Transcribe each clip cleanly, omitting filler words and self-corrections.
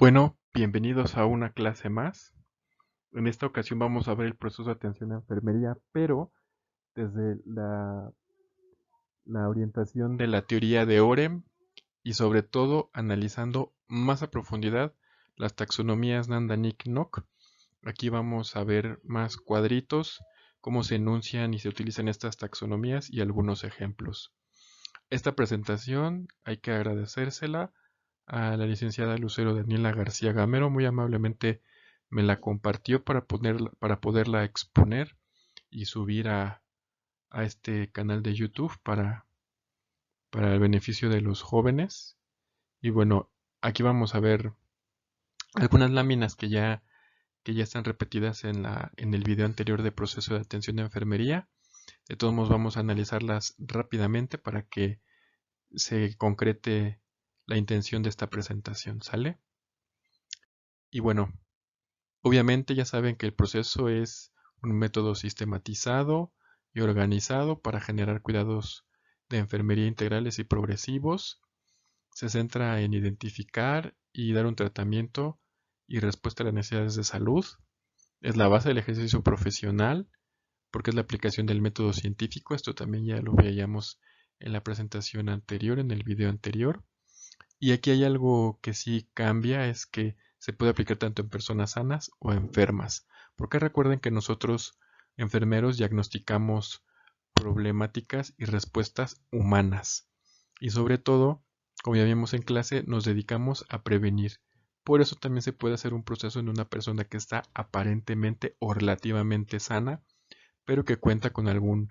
Bueno, bienvenidos a una clase más. En esta ocasión vamos a ver el proceso de atención a enfermería, pero desde la orientación de la teoría de Orem y sobre todo analizando más a profundidad las taxonomías Nanda-Nick-Nock. Aquí vamos a ver más cuadritos, cómo se enuncian y se utilizan estas taxonomías y algunos ejemplos. Esta presentación hay que agradecérsela a la licenciada Lucero Daniela García Gamero. Muy amablemente me la compartió para poderla exponer y subir a este canal de YouTube para el beneficio de los jóvenes. Y bueno, aquí vamos a ver algunas láminas que ya están repetidas en el video anterior de proceso de atención de enfermería. De todos modos vamos a analizarlas rápidamente para que se concrete la intención de esta presentación, ¿sale? Y bueno, obviamente ya saben que el proceso es un método sistematizado y organizado para generar cuidados de enfermería integrales y progresivos. Se centra en identificar y dar un tratamiento y respuesta a las necesidades de salud. Es la base del ejercicio profesional porque es la aplicación del método científico. Esto también ya lo veíamos en la presentación anterior, en el video anterior. Y aquí hay algo que sí cambia, es que se puede aplicar tanto en personas sanas o enfermas. Porque recuerden que nosotros, enfermeros, diagnosticamos problemáticas y respuestas humanas. Y sobre todo, como ya vimos en clase, nos dedicamos a prevenir. Por eso también se puede hacer un proceso en una persona que está aparentemente o relativamente sana, pero que cuenta con algún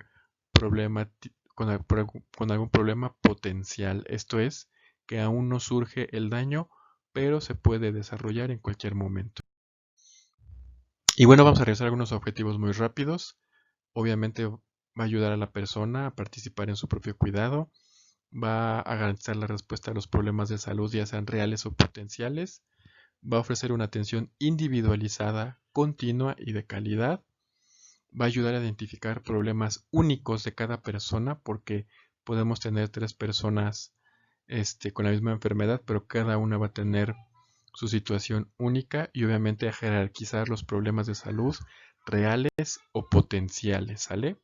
problema, con algún problema potencial. Esto es, que aún no surge el daño, pero se puede desarrollar en cualquier momento. Y bueno, vamos a realizar algunos objetivos muy rápidos. Obviamente va a ayudar a la persona a participar en su propio cuidado, va a garantizar la respuesta a los problemas de salud, ya sean reales o potenciales, va a ofrecer una atención individualizada, continua y de calidad, va a ayudar a identificar problemas únicos de cada persona, porque podemos tener tres personas con la misma enfermedad, pero cada una va a tener su situación única y obviamente a jerarquizar los problemas de salud reales o potenciales, ¿sale?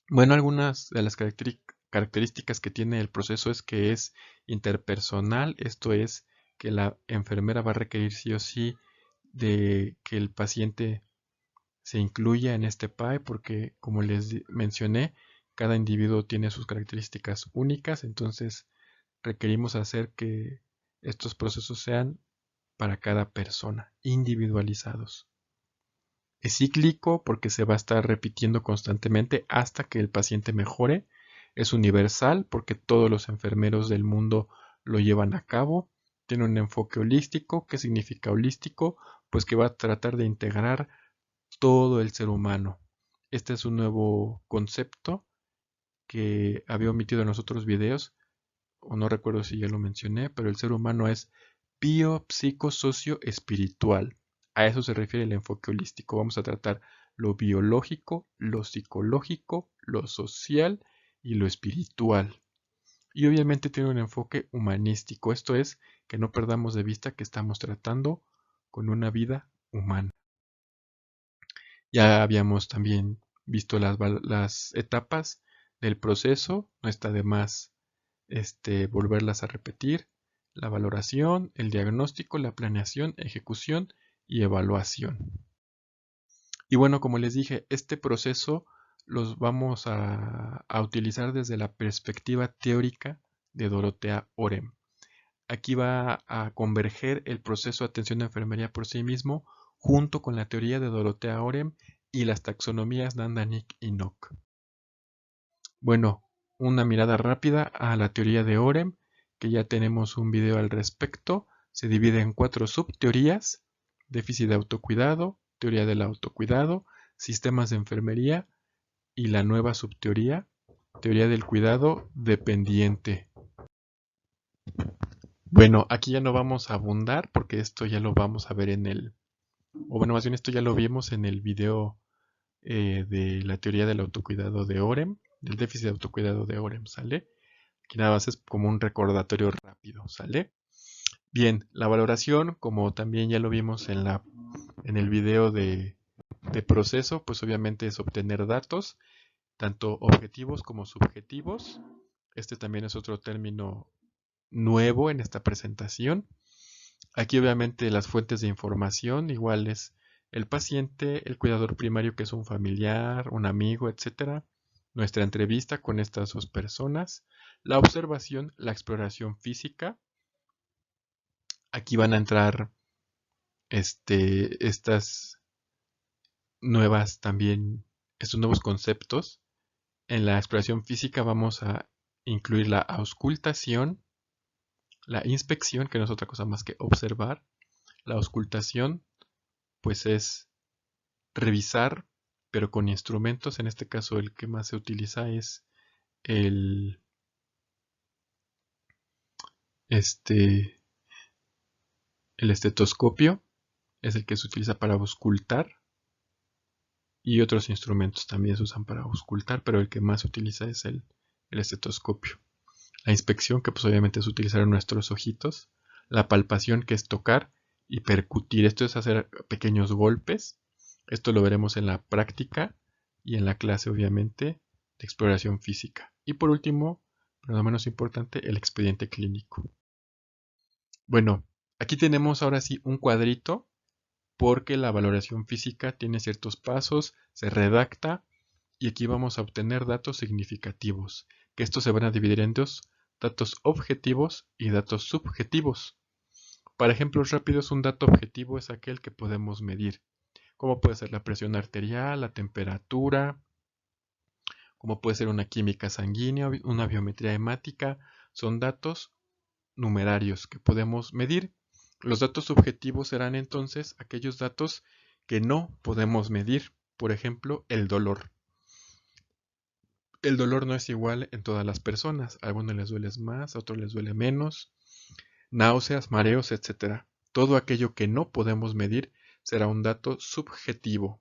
Bueno, algunas de las características que tiene el proceso es que es interpersonal, esto es que la enfermera va a requerir sí o sí de que el paciente se incluya en este PAE porque, como les mencioné, cada individuo tiene sus características únicas, entonces requerimos hacer que estos procesos sean para cada persona, individualizados. Es cíclico porque se va a estar repitiendo constantemente hasta que el paciente mejore. Es universal porque todos los enfermeros del mundo lo llevan a cabo. Tiene un enfoque holístico. ¿Qué significa holístico? Pues que va a tratar de integrar todo el ser humano. Este es un nuevo concepto que había omitido en los otros videos, o no recuerdo si ya lo mencioné, pero el ser humano es bio, psico, socio, espiritual. A eso se refiere el enfoque holístico. Vamos a tratar lo biológico, lo psicológico, lo social y lo espiritual. Y obviamente tiene un enfoque humanístico. Esto es que no perdamos de vista que estamos tratando con una vida humana. Ya habíamos también visto las etapas del proceso. No está de más volverlas a repetir: la valoración, el diagnóstico, la planeación, ejecución y evaluación. Y bueno, como les dije, este proceso los vamos a utilizar desde la perspectiva teórica de Dorothea Orem. Aquí va a converger el proceso de atención de enfermería por sí mismo junto con la teoría de Dorothea Orem y las taxonomías Nanda-Nick y Nock. Bueno, una mirada rápida a la teoría de Orem, que ya tenemos un video al respecto. Se divide en 4 subteorías: déficit de autocuidado, teoría del autocuidado, sistemas de enfermería y la nueva subteoría, teoría del cuidado dependiente. Bueno, aquí ya no vamos a abundar porque esto ya lo vamos a ver o bueno, más bien esto ya lo vimos en el video de la teoría del autocuidado de Orem, del déficit de autocuidado de Orem, ¿sale? Aquí nada más es como un recordatorio rápido, ¿sale? Bien, la valoración, como también ya lo vimos en el video de proceso, pues obviamente es obtener datos, tanto objetivos como subjetivos. Este también es otro término nuevo en esta presentación. Aquí obviamente las fuentes de información, igual es el paciente, el cuidador primario que es un familiar, un amigo, etcétera. Nuestra entrevista con estas dos personas, la observación, la exploración física. Aquí van a entrar estas nuevas también, estos nuevos conceptos. En la exploración física vamos a incluir la auscultación, la inspección, que no es otra cosa más que observar. La auscultación, pues es revisar, pero con instrumentos. En este caso el que más se utiliza es el, este, el estetoscopio, es el que se utiliza para auscultar. Y otros instrumentos también se usan para auscultar, pero el que más se utiliza es el estetoscopio. La inspección, que pues obviamente es utilizar nuestros ojitos. La palpación, que es tocar y percutir. Esto es hacer pequeños golpes. Esto lo veremos en la práctica y en la clase, obviamente, de exploración física. Y por último, pero no menos importante, el expediente clínico. Bueno, aquí tenemos ahora sí un cuadrito porque la valoración física tiene ciertos pasos, se redacta y aquí vamos a obtener datos significativos, que estos se van a dividir en dos, datos objetivos y datos subjetivos. Para ejemplos rápidos, un dato objetivo es aquel que podemos medir, como puede ser la presión arterial, la temperatura, como puede ser una química sanguínea, una biometría hemática, son datos numerarios que podemos medir. Los datos subjetivos serán entonces aquellos datos que no podemos medir, por ejemplo, el dolor. El dolor no es igual en todas las personas. A algunos les duele más, a otros les duele menos. Náuseas, mareos, etc. Todo aquello que no podemos medir será un dato subjetivo.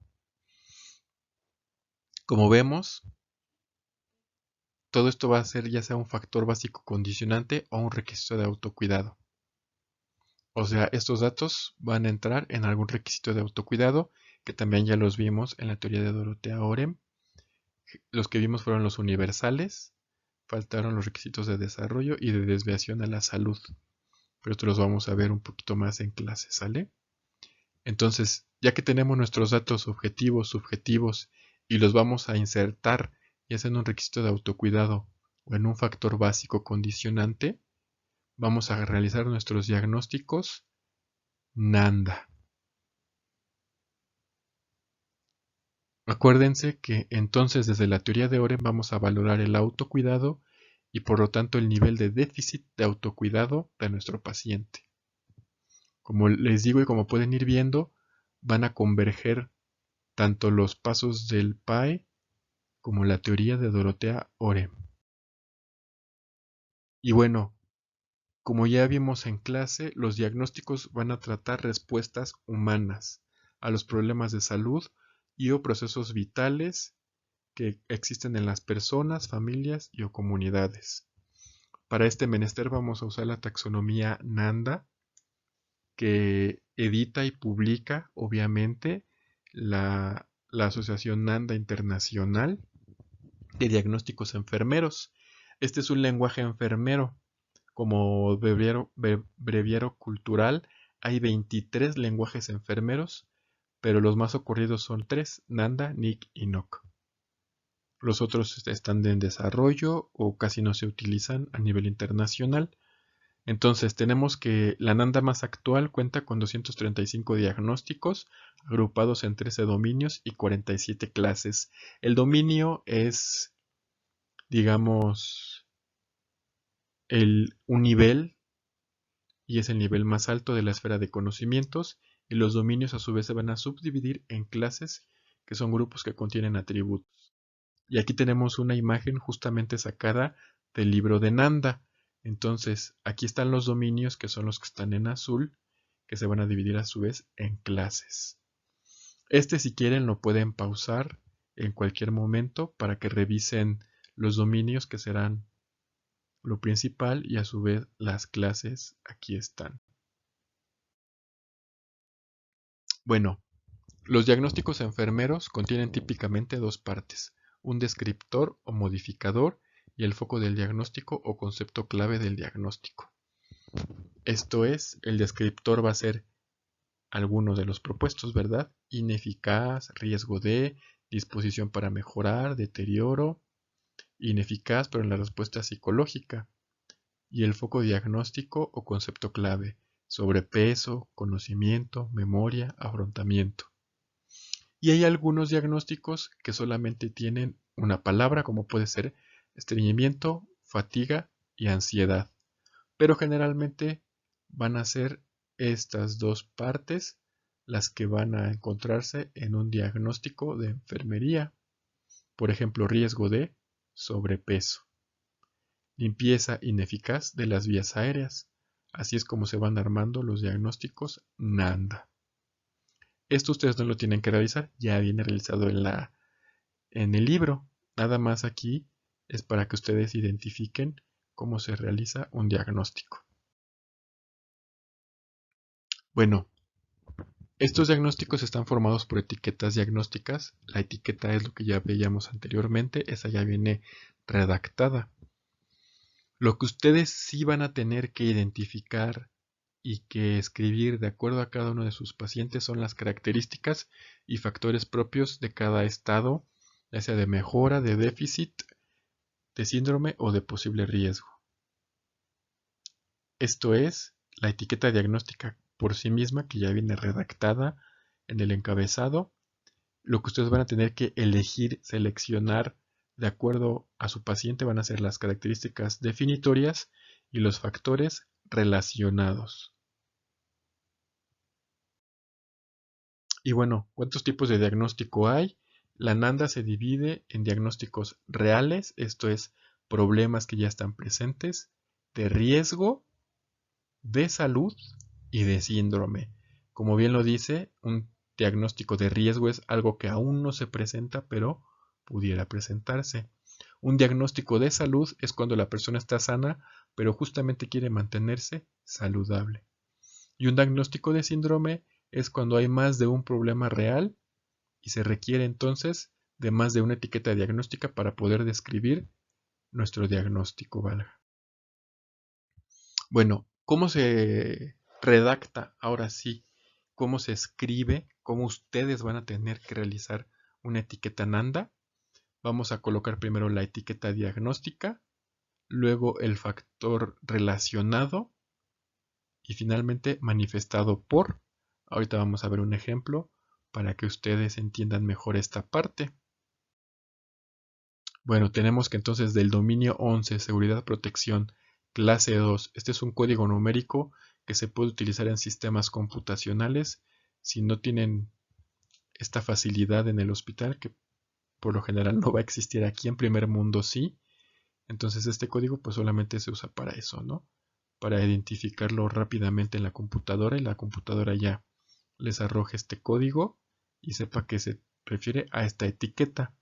Como vemos, todo esto va a ser ya sea un factor básico condicionante o un requisito de autocuidado. O sea, estos datos van a entrar en algún requisito de autocuidado, que también ya los vimos en la teoría de Dorothea Orem. Los que vimos fueron los universales, faltaron los requisitos de desarrollo y de desviación a la salud. Pero esto los vamos a ver un poquito más en clase, ¿sale? Entonces, ya que tenemos nuestros datos objetivos, subjetivos, y los vamos a insertar, ya sea en un requisito de autocuidado o en un factor básico condicionante, vamos a realizar nuestros diagnósticos NANDA. Acuérdense que entonces desde la teoría de Oren vamos a valorar el autocuidado y por lo tanto el nivel de déficit de autocuidado de nuestro paciente. Como les digo y como pueden ir viendo, van a converger tanto los pasos del PAE como la teoría de Dorothea Orem. Y bueno, como ya vimos en clase, los diagnósticos van a tratar respuestas humanas a los problemas de salud y o procesos vitales que existen en las personas, familias y o comunidades. Para este menester vamos a usar la taxonomía NANDA, que edita y publica, obviamente, la Asociación NANDA Internacional de Diagnósticos Enfermeros. Este es un lenguaje enfermero. Como breviario cultural, hay 23 lenguajes enfermeros, pero los más ocurridos son 3, NANDA, NIC y NOC. Los otros están en desarrollo o casi no se utilizan a nivel internacional. Entonces tenemos que la NANDA más actual cuenta con 235 diagnósticos agrupados en 13 dominios y 47 clases. El dominio es, digamos, un nivel y es el nivel más alto de la esfera de conocimientos, y los dominios a su vez se van a subdividir en clases que son grupos que contienen atributos. Y aquí tenemos una imagen justamente sacada del libro de Nanda. Entonces, aquí están los dominios que son los que están en azul, que se van a dividir a su vez en clases. Si quieren lo pueden pausar en cualquier momento para que revisen los dominios que serán lo principal y a su vez las clases aquí están. Bueno, los diagnósticos enfermeros contienen típicamente dos partes, un descriptor o modificador y el foco del diagnóstico o concepto clave del diagnóstico. Esto es, el descriptor va a ser alguno de los propuestos, ¿verdad? Ineficaz, riesgo de, disposición para mejorar, deterioro, ineficaz pero en la respuesta psicológica. Y el foco diagnóstico o concepto clave, sobrepeso, conocimiento, memoria, afrontamiento. Y hay algunos diagnósticos que solamente tienen una palabra, como puede ser estreñimiento, fatiga y ansiedad. Pero generalmente van a ser estas dos partes las que van a encontrarse en un diagnóstico de enfermería. Por ejemplo, riesgo de sobrepeso. Limpieza ineficaz de las vías aéreas. Así es como se van armando los diagnósticos NANDA. Esto ustedes no lo tienen que realizar, ya viene realizado en el libro. Nada más aquí es para que ustedes identifiquen cómo se realiza un diagnóstico. Bueno, estos diagnósticos están formados por etiquetas diagnósticas. La etiqueta es lo que ya veíamos anteriormente, esa ya viene redactada. Lo que ustedes sí van a tener que identificar y que escribir de acuerdo a cada uno de sus pacientes son las características y factores propios de cada estado, ya sea de mejora, de déficit, de síndrome o de posible riesgo. Esto es la etiqueta diagnóstica por sí misma, que ya viene redactada en el encabezado. Lo que ustedes van a tener que elegir, seleccionar de acuerdo a su paciente van a ser las características definitorias y los factores relacionados. Y bueno, ¿cuántos tipos de diagnóstico hay? La NANDA se divide en diagnósticos reales, esto es, problemas que ya están presentes, de riesgo, de salud y de síndrome. Como bien lo dice, un diagnóstico de riesgo es algo que aún no se presenta, pero pudiera presentarse. Un diagnóstico de salud es cuando la persona está sana, pero justamente quiere mantenerse saludable. Y un diagnóstico de síndrome es cuando hay más de un problema real y se requiere entonces de más de una etiqueta diagnóstica para poder describir nuestro diagnóstico, valga. Bueno, ¿cómo se redacta ahora sí? ¿Cómo se escribe? ¿Cómo ustedes van a tener que realizar una etiqueta NANDA? Vamos a colocar primero la etiqueta diagnóstica, luego el factor relacionado y finalmente manifestado por. Ahorita vamos a ver un ejemplo para que ustedes entiendan mejor esta parte. Bueno, tenemos que entonces del dominio 11, seguridad, protección, clase 2. Este es un código numérico que se puede utilizar en sistemas computacionales si no tienen esta facilidad en el hospital, que por lo general no va a existir aquí en primer mundo, sí. Entonces este código pues solamente se usa para eso, ¿no? Para identificarlo rápidamente en la computadora y la computadora ya les arroja este código y sepa que se refiere a esta etiqueta.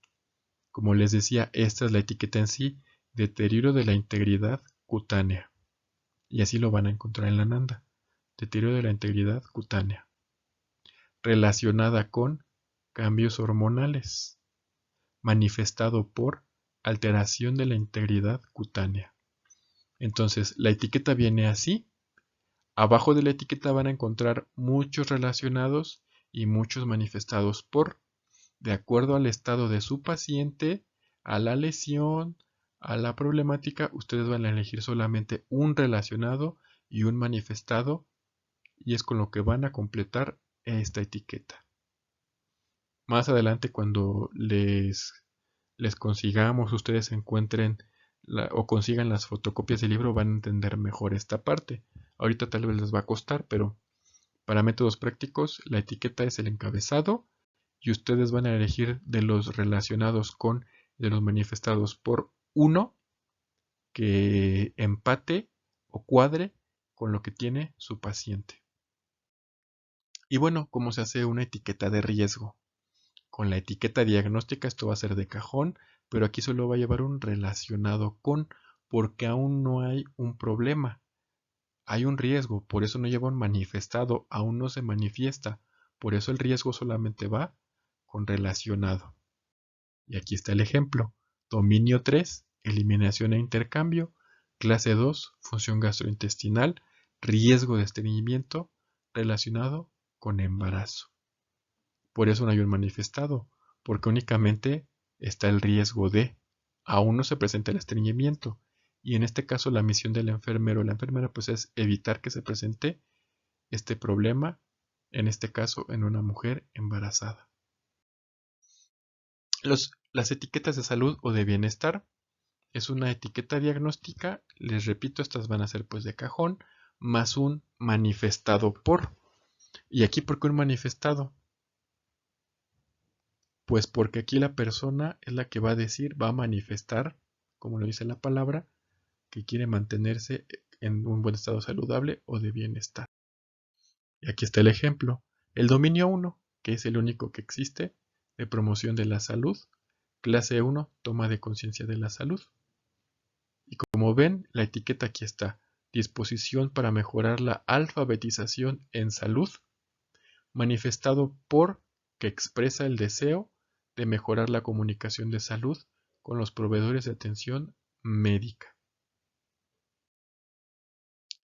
Como les decía, esta es la etiqueta en sí, deterioro de la integridad cutánea. Y así lo van a encontrar en la NANDA. Deterioro de la integridad cutánea. Relacionada con cambios hormonales. Manifestado por alteración de la integridad cutánea. Entonces, la etiqueta viene así. Abajo de la etiqueta van a encontrar muchos relacionados y muchos manifestados por, de acuerdo al estado de su paciente, a la lesión, a la problemática, ustedes van a elegir solamente un relacionado y un manifestado y es con lo que van a completar esta etiqueta. Más adelante cuando les consigamos, ustedes encuentren o consigan las fotocopias del libro, van a entender mejor esta parte. Ahorita tal vez les va a costar, pero para métodos prácticos la etiqueta es el encabezado y ustedes van a elegir de los relacionados con, de los manifestados por uno que empate o cuadre con lo que tiene su paciente. Y bueno, ¿cómo se hace una etiqueta de riesgo? Con la etiqueta diagnóstica esto va a ser de cajón, pero aquí solo va a llevar un relacionado con, porque aún no hay un problema. Hay un riesgo, por eso no lleva un manifestado, aún no se manifiesta, Por eso el riesgo solamente va con relacionado. Y aquí está el ejemplo. Dominio 3, eliminación e intercambio. Clase 2, función gastrointestinal, riesgo de estreñimiento relacionado con embarazo. Por eso no hay un manifestado, porque únicamente está el riesgo de, aún no se presenta el estreñimiento. Y en este caso la misión del enfermero o la enfermera pues es evitar que se presente este problema, en este caso en una mujer embarazada. Las etiquetas de salud o de bienestar es una etiqueta diagnóstica, les repito, estas van a ser pues de cajón, más un manifestado por. ¿Y aquí por qué un manifestado? Pues porque aquí la persona es la que va a decir, va a manifestar, como lo dice la palabra, que quiere mantenerse en un buen estado saludable o de bienestar. Y aquí está el ejemplo. El dominio 1, que es el único que existe, de promoción de la salud. Clase 1, toma de conciencia de la salud. Y como ven, la etiqueta aquí está. Disposición para mejorar la alfabetización en salud, manifestado por que expresa el deseo de mejorar la comunicación de salud con los proveedores de atención médica.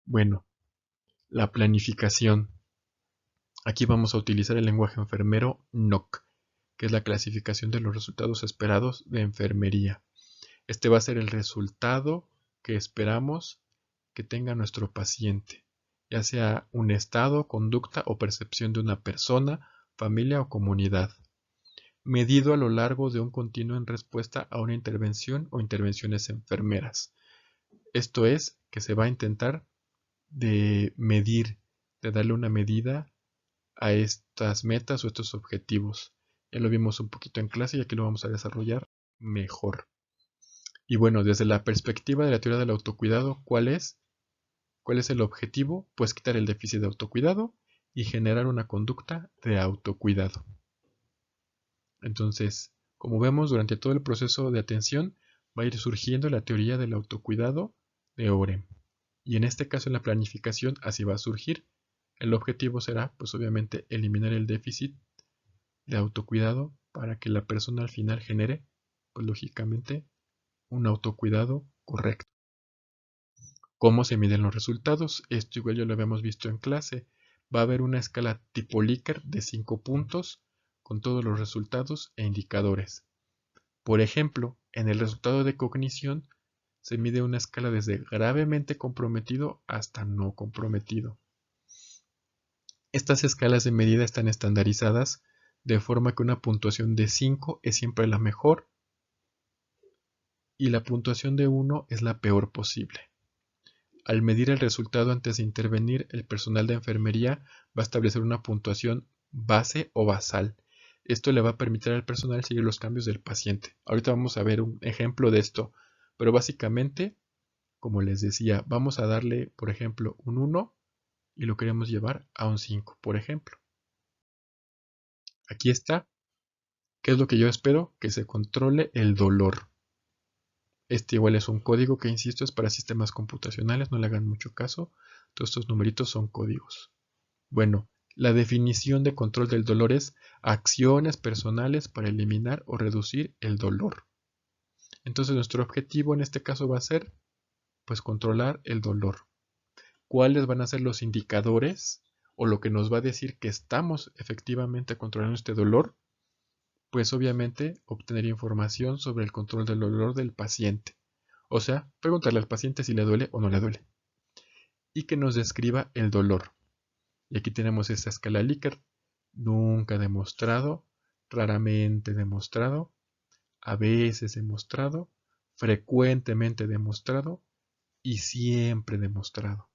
Bueno, la planificación. Aquí vamos a utilizar el lenguaje enfermero NOC, que es la clasificación de los resultados esperados de enfermería. Este va a ser el resultado que esperamos que tenga nuestro paciente, ya sea un estado, conducta o percepción de una persona, familia o comunidad, medido a lo largo de un continuo en respuesta a una intervención o intervenciones enfermeras. Esto es, que se va a intentar de medir, de darle una medida a estas metas o estos objetivos. Ya lo vimos un poquito en clase y aquí lo vamos a desarrollar mejor. Y bueno, desde la perspectiva de la teoría del autocuidado, ¿cuál es? ¿Cuál es el objetivo? Pues quitar el déficit de autocuidado y generar una conducta de autocuidado. Entonces, como vemos, durante todo el proceso de atención va a ir surgiendo la teoría del autocuidado de Orem. Y en este caso, en la planificación, así va a surgir. El objetivo será, pues obviamente, eliminar el déficit de autocuidado para que la persona al final genere, pues lógicamente, un autocuidado correcto. ¿Cómo se miden los resultados? Esto igual ya lo habíamos visto en clase. Va a haber una escala tipo Likert de 5 puntos con todos los resultados e indicadores. Por ejemplo, en el resultado de cognición se mide una escala desde gravemente comprometido hasta no comprometido. Estas escalas de medida están estandarizadas de forma que una puntuación de 5 es siempre la mejor y la puntuación de 1 es la peor posible. Al medir el resultado antes de intervenir, el personal de enfermería va a establecer una puntuación base o basal. Esto le va a permitir al personal seguir los cambios del paciente. Ahorita vamos a ver un ejemplo de esto, pero básicamente, como les decía, vamos a darle, por ejemplo, un 1 y lo queremos llevar a un 5, por ejemplo. Aquí está. ¿Qué es lo que yo espero? Que se controle el dolor. Este igual es un código que, insisto, es para sistemas computacionales, no le hagan mucho caso. Todos estos numeritos son códigos. Bueno, la definición de control del dolor es acciones personales para eliminar o reducir el dolor. Entonces nuestro objetivo en este caso va a ser, pues, controlar el dolor. ¿Cuáles van a ser los indicadores o lo que nos va a decir que estamos efectivamente controlando este dolor? Pues obviamente obtener información sobre el control del dolor del paciente. O sea, preguntarle al paciente si le duele o no le duele. Y que nos describa el dolor. Y aquí tenemos esta escala Likert. Nunca demostrado, raramente demostrado, a veces demostrado, frecuentemente demostrado y siempre demostrado.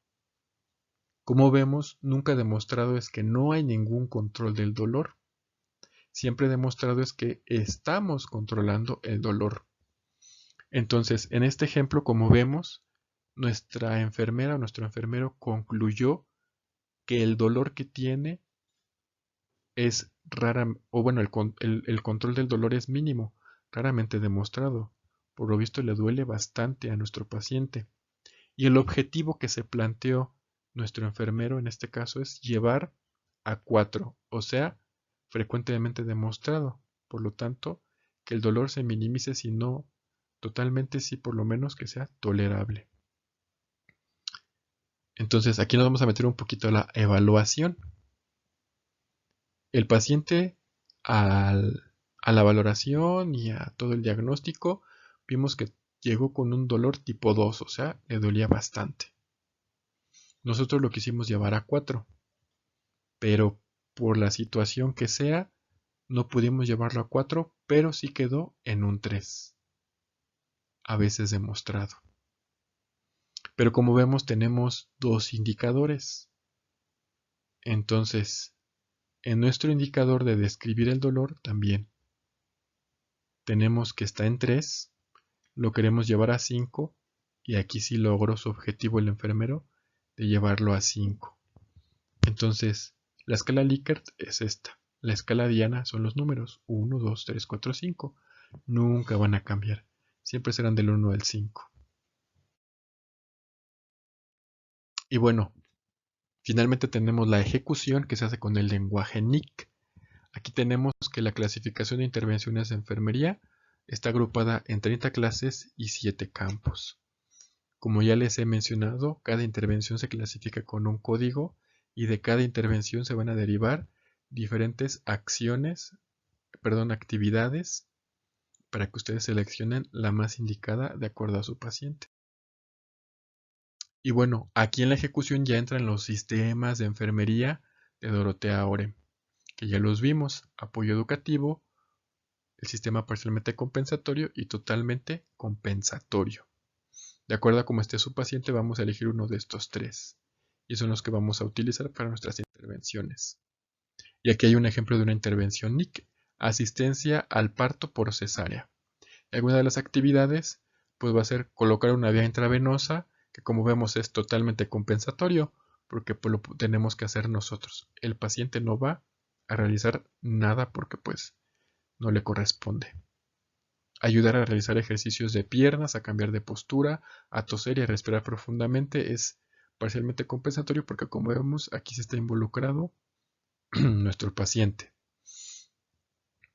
Como vemos, nunca demostrado es que no hay ningún control del dolor. Siempre demostrado es que estamos controlando el dolor. Entonces, en este ejemplo, como vemos, nuestra enfermera o nuestro enfermero concluyó que el dolor que tiene es rara, o bueno, el control del dolor es mínimo, raramente demostrado. Por lo visto le duele bastante a nuestro paciente. Y el objetivo que se planteó nuestro enfermero en este caso es llevar a 4, o sea, frecuentemente demostrado. Por lo tanto, que el dolor se minimice, si no totalmente, sí por lo menos que sea tolerable. Entonces, aquí nos vamos a meter un poquito a la evaluación. El paciente, a la valoración y a todo el diagnóstico, vimos que llegó con un dolor tipo 2, o sea, le dolía bastante. Nosotros lo quisimos llevar a 4, pero por la situación que sea, no pudimos llevarlo a 4, pero sí quedó en un 3, a veces demostrado. Pero como vemos, tenemos dos indicadores. Entonces, en nuestro indicador de describir el dolor también tenemos que está en 3, lo queremos llevar a 5 y aquí sí logró su objetivo el enfermero de llevarlo a 5. Entonces, la escala Likert es esta. La escala Diana son los números 1, 2, 3, 4, 5. Nunca van a cambiar. Siempre serán del 1 al 5. Y bueno, finalmente tenemos la ejecución que se hace con el lenguaje NIC. Aquí tenemos que la clasificación de intervenciones de enfermería está agrupada en 30 clases y 7 campos. Como ya les he mencionado, cada intervención se clasifica con un código y de cada intervención se van a derivar diferentes actividades para que ustedes seleccionen la más indicada de acuerdo a su paciente. Y bueno, aquí en la ejecución ya entran los sistemas de enfermería de Dorotea Orem, que ya los vimos: apoyo educativo, el sistema parcialmente compensatorio y totalmente compensatorio. De acuerdo a cómo esté su paciente, vamos a elegir uno de estos tres, y son los que vamos a utilizar para nuestras intervenciones. Y aquí hay un ejemplo de una intervención NIC, asistencia al parto por cesárea. Y alguna de las actividades pues va a ser colocar una vía intravenosa, que como vemos es totalmente compensatorio, porque pues lo tenemos que hacer nosotros. El paciente no va a realizar nada porque pues no le corresponde. Ayudar a realizar ejercicios de piernas, a cambiar de postura, a toser y a respirar profundamente es parcialmente compensatorio porque como vemos aquí se está involucrado nuestro paciente.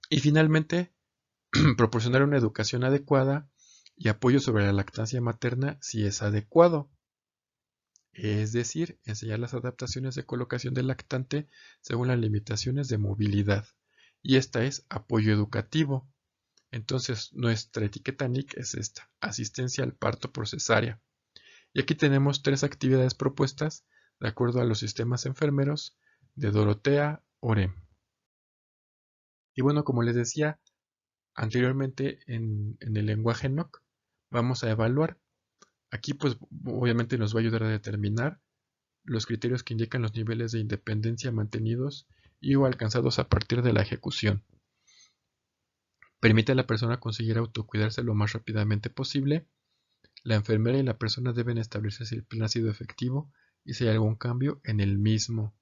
Y finalmente, proporcionar una educación adecuada y apoyo sobre la lactancia materna si es adecuado. Es decir, enseñar las adaptaciones de colocación del lactante según las limitaciones de movilidad. Y esta es apoyo educativo. Entonces, nuestra etiqueta NIC es esta: asistencia al parto por cesárea. Y aquí tenemos 3 actividades propuestas de acuerdo a los sistemas enfermeros de Dorotea Orem. Y bueno, como les decía anteriormente, en el lenguaje NOC vamos a evaluar. Aquí pues obviamente nos va a ayudar a determinar los criterios que indican los niveles de independencia mantenidos y o alcanzados a partir de la ejecución. Permite a la persona conseguir autocuidarse lo más rápidamente posible. La enfermera y la persona deben establecer si el plan ha sido efectivo y si hay algún cambio en el mismo.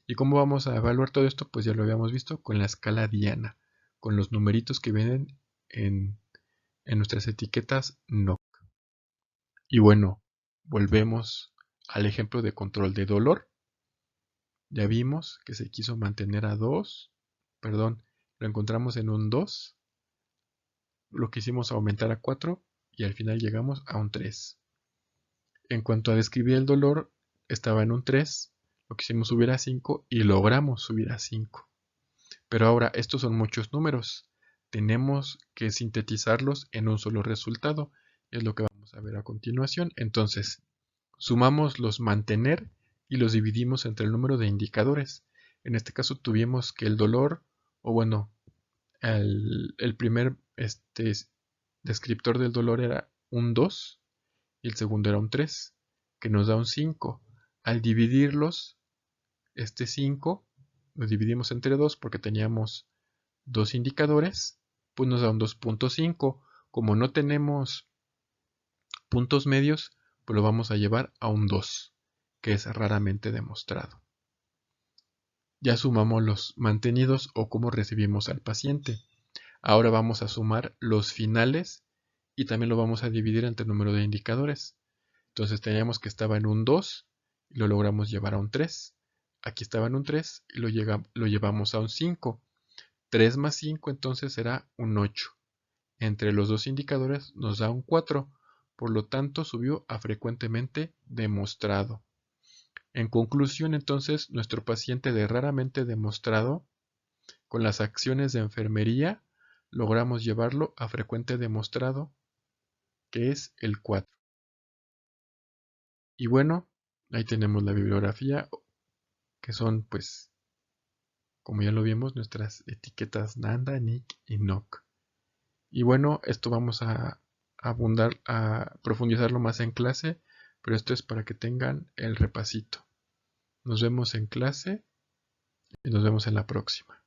¿Y cómo vamos a evaluar todo esto? Pues ya lo habíamos visto con la escala Diana, con los numeritos que vienen en nuestras etiquetas NOC. Y bueno, volvemos al ejemplo de control de dolor. Ya vimos que se quiso mantener a 2, perdón, lo encontramos en un 2, lo quisimos aumentar a 4 y al final llegamos a un 3. En cuanto a describir el dolor, estaba en un 3, lo quisimos subir a 5 y logramos subir a 5. Pero ahora estos son muchos números, tenemos que sintetizarlos en un solo resultado, es lo que vamos a ver a continuación. Entonces, sumamos los mantener y los dividimos entre el número de indicadores. En este caso tuvimos que el dolor, o bueno, el primer descriptor del dolor era un 2 y el segundo era un 3, que nos da un 5. Al dividirlos, este 5 lo dividimos entre 2 porque teníamos dos indicadores, pues nos da un 2.5. Como no tenemos puntos medios, pues lo vamos a llevar a un 2, que es raramente demostrado. Ya sumamos los mantenidos o cómo recibimos al paciente. Ahora vamos a sumar los finales y también lo vamos a dividir entre el número de indicadores. Entonces teníamos que estaba en un 2 y lo logramos llevar a un 3. aquí estaba en un 3 y lo llevamos a un 5. 3 más 5 entonces será un 8. Entre los dos indicadores nos da un 4, por lo tanto subió a frecuentemente demostrado. En conclusión, entonces, nuestro paciente de raramente demostrado, con las acciones de enfermería, logramos llevarlo a frecuente demostrado, que es el 4. Y bueno, ahí tenemos la bibliografía, que son, pues, como ya lo vimos, nuestras etiquetas Nanda, Nick y Nock. Y bueno, esto vamos a profundizarlo más en clase, pero esto es para que tengan el repasito. Nos vemos en clase y nos vemos en la próxima.